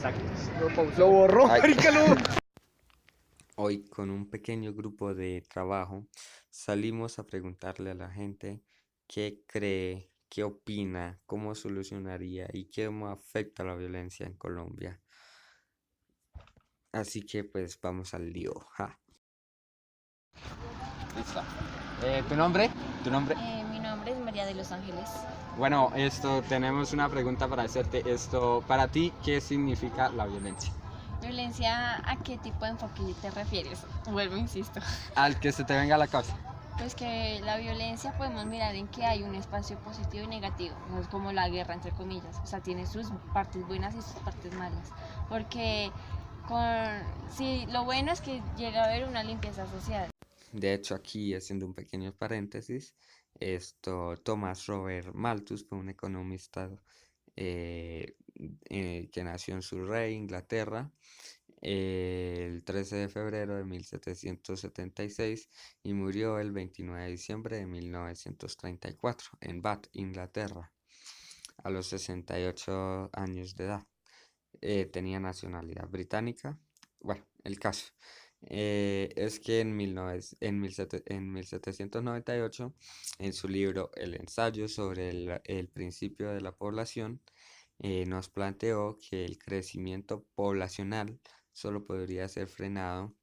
Exacto. Lo borró, Ay. marica, lo- Hoy con un pequeño grupo de trabajo salimos a preguntarle a la gente qué cree, qué opina, cómo solucionaría y cómo afecta la violencia en Colombia. Así que pues vamos al lío. Ja. Listo. ¿Tu nombre? ¿Tu nombre? Mi nombre es María de los Ángeles. Bueno, tenemos una pregunta para hacerte. Para ti, ¿qué significa la violencia? ¿Violencia a qué tipo de enfoque te refieres? Vuelvo, insisto. Al que se te venga a la cabeza. Pues que la violencia podemos mirar en que hay un espacio positivo y negativo, no es como la guerra entre comillas, o sea, tiene sus partes buenas y sus partes malas, porque si lo bueno es que llega a haber una limpieza social. De hecho, aquí haciendo un pequeño paréntesis, Thomas Robert Malthus fue un economista eh, que nació en Surrey, Inglaterra, el 13 de febrero de 1776 y murió el 29 de diciembre de 1934 en Bath, Inglaterra, a los 68 años de edad. Tenía nacionalidad británica. Bueno, el caso es que en 1798, en su libro El ensayo sobre el principio de la población, nos planteó que el crecimiento poblacional solo podría ser frenado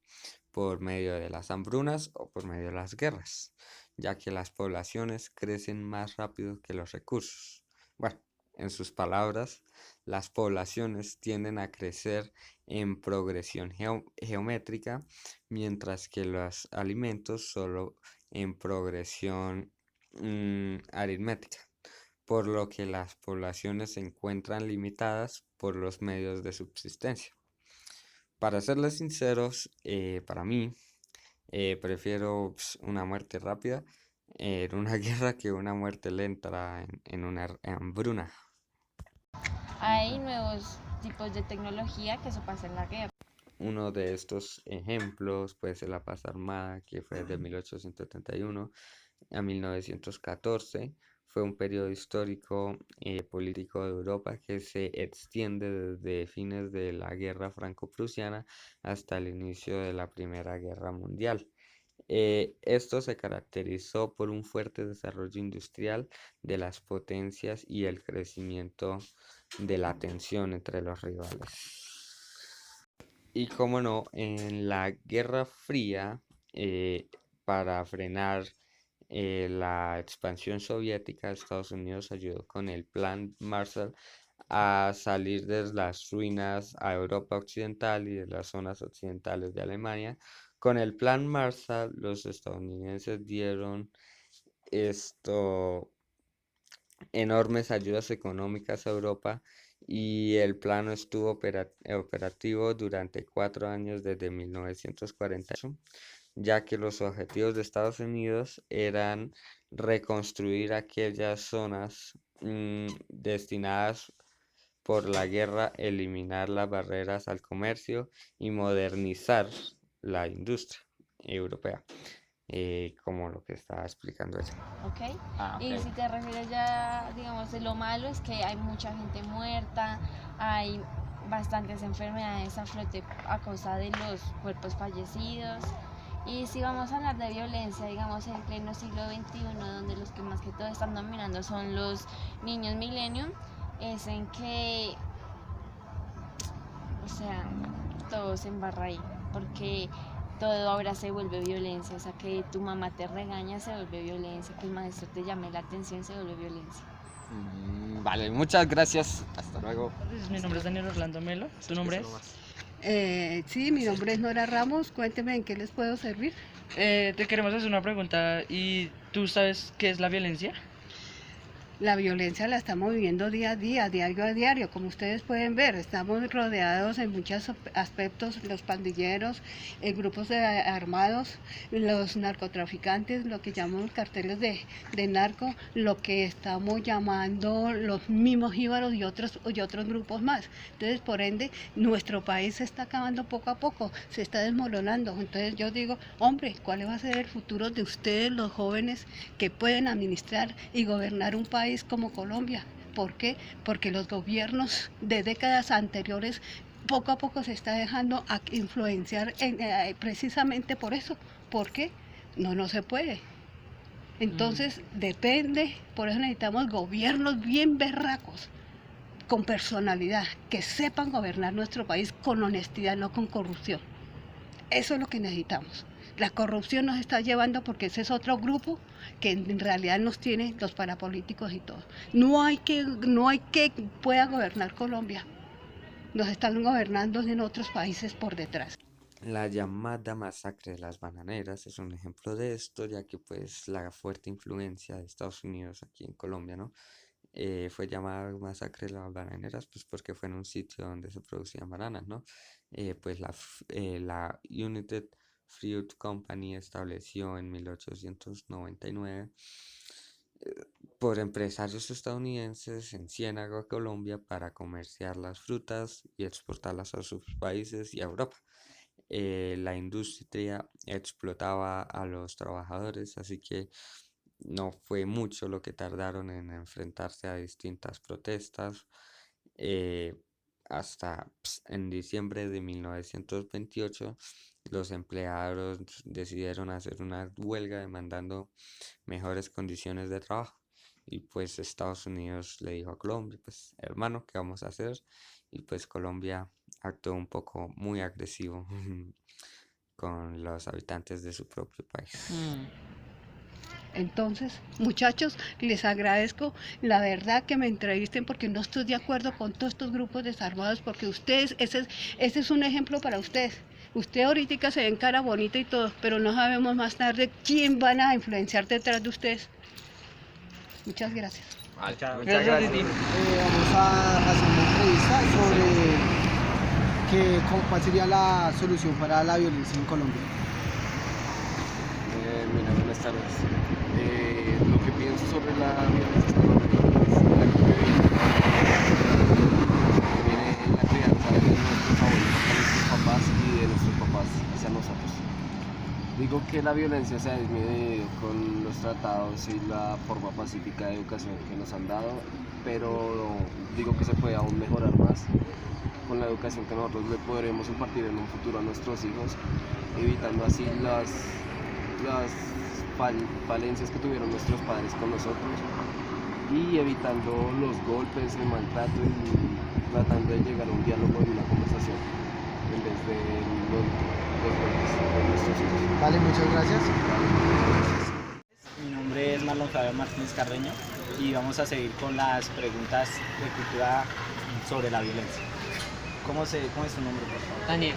por medio de las hambrunas o por medio de las guerras, ya que las poblaciones crecen más rápido que los recursos. Bueno, en sus palabras, las poblaciones tienden a crecer en progresión geométrica, mientras que los alimentos solo en progresión aritmética, por lo que las poblaciones se encuentran limitadas por los medios de subsistencia. Para serles sinceros, para mí, prefiero una muerte rápida en una guerra que una muerte lenta en una hambruna. Hay nuevos tipos de tecnología que eso pasa en la guerra. Uno de estos ejemplos puede ser la paz armada, que fue de 1871 a 1914. Fue un periodo histórico político de Europa que se extiende desde fines de la Guerra Franco-Prusiana hasta el inicio de la Primera Guerra Mundial. Esto se caracterizó por un fuerte desarrollo industrial de las potencias y el crecimiento de la tensión entre los rivales. Y como no, en la Guerra Fría, para frenar la expansión soviética, Estados Unidos ayudó con el Plan Marshall a salir de las ruinas a Europa Occidental y de las zonas occidentales de Alemania. Con el Plan Marshall, los estadounidenses dieron enormes ayudas económicas a Europa y el plano estuvo operativo durante 4 años desde 1948, ya que los objetivos de Estados Unidos eran reconstruir aquellas zonas destinadas por la guerra, eliminar las barreras al comercio y modernizar la industria europea, como lo que estaba explicando ella. ¿Ok? Ah, Y ok. si te refieres ya, digamos, de lo malo es que hay mucha gente muerta, hay bastantes enfermedades a flote a causa de los cuerpos fallecidos. Y si vamos a hablar de violencia, digamos, en pleno siglo XXI, donde los que más que todo están dominando son los niños millennium, es en que, o sea, todo se embarra ahí, porque todo ahora se vuelve violencia, o sea, que tu mamá te regaña se vuelve violencia, que el maestro te llame la atención se vuelve violencia. Vale, muchas gracias. Hasta luego. Mi nombre es Daniel Orlando Melo. ¿Tu nombre es? Eso nomás. Sí, mi nombre es Nora Ramos. Cuénteme en qué les puedo servir. Te queremos hacer una pregunta. ¿Y tú sabes qué es la violencia? La violencia la estamos viviendo día a día, diario a diario, como ustedes pueden ver. Estamos rodeados en muchos aspectos, los pandilleros, grupos armados, los narcotraficantes, lo que llamamos carteles de narco, lo que estamos llamando los mismos jíbaros y otros grupos más. Entonces, por ende, nuestro país se está acabando poco a poco, se está desmoronando. Entonces yo digo, hombre, ¿cuál va a ser el futuro de ustedes, los jóvenes, que pueden administrar y gobernar un país como Colombia? ¿Por qué? Porque los gobiernos de décadas anteriores poco a poco se está dejando influenciar precisamente por eso, porque no se puede. Entonces depende, por eso necesitamos gobiernos bien berracos, con personalidad, que sepan gobernar nuestro país con honestidad, no con corrupción. Eso es lo que necesitamos. La corrupción nos está llevando porque ese es otro grupo que en realidad nos tiene los parapolíticos y todo. No hay que pueda gobernar Colombia. Nos están gobernando en otros países por detrás. La llamada masacre de las bananeras es un ejemplo de esto, ya que pues la fuerte influencia de Estados Unidos aquí en Colombia, ¿no? Fue llamada masacre de las bananeras pues porque fue en un sitio donde se producían bananas, ¿no? Pues la United Fruit Company estableció en 1899 por empresarios estadounidenses en Ciénaga, Colombia, para comerciar las frutas y exportarlas a sus países y a Europa. La industria explotaba a los trabajadores, así que no fue mucho lo que tardaron en enfrentarse a distintas protestas. Hasta en diciembre de 1928 los empleados decidieron hacer una huelga demandando mejores condiciones de trabajo. Y pues Estados Unidos le dijo a Colombia, pues hermano, ¿qué vamos a hacer? Y pues Colombia actuó un poco muy agresivo con los habitantes de su propio país. Entonces, muchachos, les agradezco la verdad que me entrevisten, porque no estoy de acuerdo con todos estos grupos desarmados, porque ustedes, ese es un ejemplo para ustedes. Usted ahorita se ven cara bonita y todo, pero no sabemos más tarde quién van a influenciar detrás de ustedes. Muchas gracias. Muchas Gracias, gracias. Titi. Vamos a hacer una entrevista sobre cuál sería la solución para la violencia en Colombia. Mira, buenas tardes. Lo que pienso sobre la violencia en Colombia es la que viene en la crianza de nuestros abuelos, de nuestros papás y de nuestros papás hacia nosotros. Digo que la violencia se ha disminuido con los tratados y la forma pacífica de educación que nos han dado, pero digo que se puede aún mejorar más con la educación que nosotros le podremos impartir en un futuro a nuestros hijos, evitando así las falencias que tuvieron nuestros padres con nosotros y evitando los golpes, el maltrato y tratando de llegar a un diálogo y una conversación en vez de los golpes con nuestros hijos. Vale, muchas gracias. Mi nombre es Marlon Fabio Martínez Carreño y vamos a seguir con las preguntas de cultura sobre la violencia. ¿Cómo es su nombre, por favor? Daniel.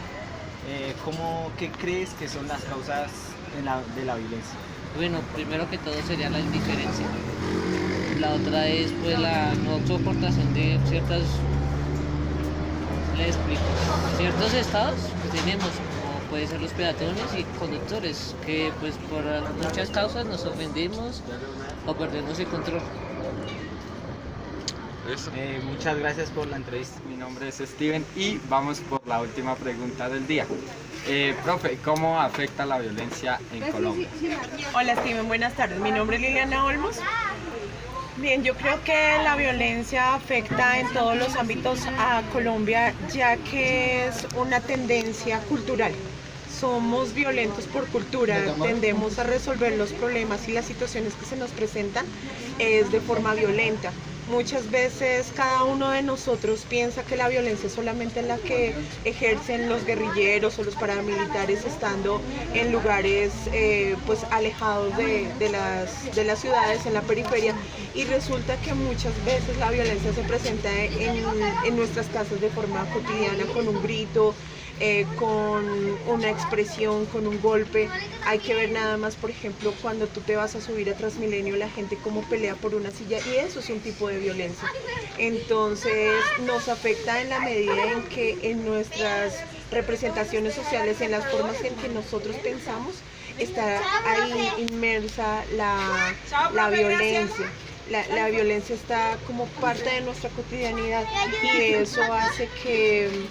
¿Qué crees que son las causas de la violencia? Bueno, primero que todo sería la indiferencia. La otra es pues la no soportación de ciertas, le explico, ciertos estados que tenemos, como puede ser los peatones y conductores, que pues por muchas causas nos ofendemos o perdemos el control. Muchas gracias por la entrevista. Mi nombre es Steven y vamos por la última pregunta del día. Profe, ¿cómo afecta la violencia en Colombia? Hola Steven, buenas tardes. Mi nombre es Liliana Olmos. Bien, yo creo que la violencia afecta en todos los ámbitos a Colombia, ya que es una tendencia cultural. Somos violentos por cultura, tendemos a resolver los problemas y las situaciones que se nos presentan de forma violenta. Muchas veces cada uno de nosotros piensa que la violencia es solamente la que ejercen los guerrilleros o los paramilitares estando en lugares pues alejados de las ciudades, en la periferia, y resulta que muchas veces la violencia se presenta en nuestras casas de forma cotidiana, con un grito, con una expresión, con un golpe. Hay que ver nada más, por ejemplo, cuando tú te vas a subir a Transmilenio, la gente cómo pelea por una silla, y eso es un tipo de violencia. Entonces nos afecta en la medida en que en nuestras representaciones sociales, en las formas en que nosotros pensamos, está ahí inmersa la violencia. La violencia está como parte de nuestra cotidianidad, y eso hace que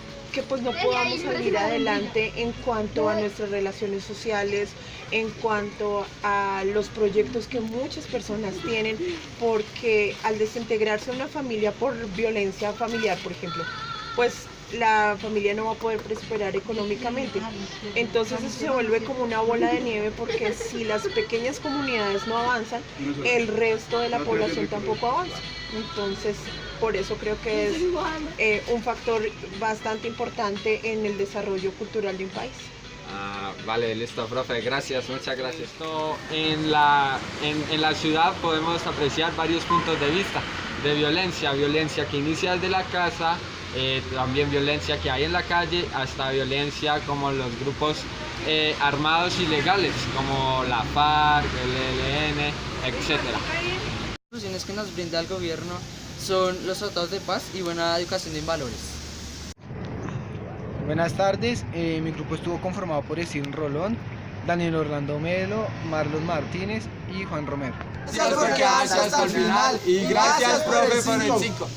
pues no podamos salir adelante en cuanto a nuestras relaciones sociales, en cuanto a los proyectos que muchas personas tienen, porque al desintegrarse una familia por violencia familiar, por ejemplo, pues la familia no va a poder prosperar económicamente. Entonces eso se vuelve como una bola de nieve, porque si las pequeñas comunidades no avanzan, el resto de la población tampoco avanza. Entonces, por eso creo que es un factor bastante importante en el desarrollo cultural de un país. Vale, listo, profe, gracias, muchas gracias. En la ciudad podemos apreciar varios puntos de vista de violencia que inicia desde la casa, también violencia que hay en la calle, hasta violencia como los grupos armados ilegales, como la FARC, el ELN, etc. Las soluciones que nos brinda el gobierno son los tratados de paz y buena educación en valores. Buenas tardes, mi grupo estuvo conformado por Esteban Rolón, Daniel Orlando Melo, Marlon Martínez y Juan Romero. Gracias por quedarse hasta el final y gracias, profe, por el 5.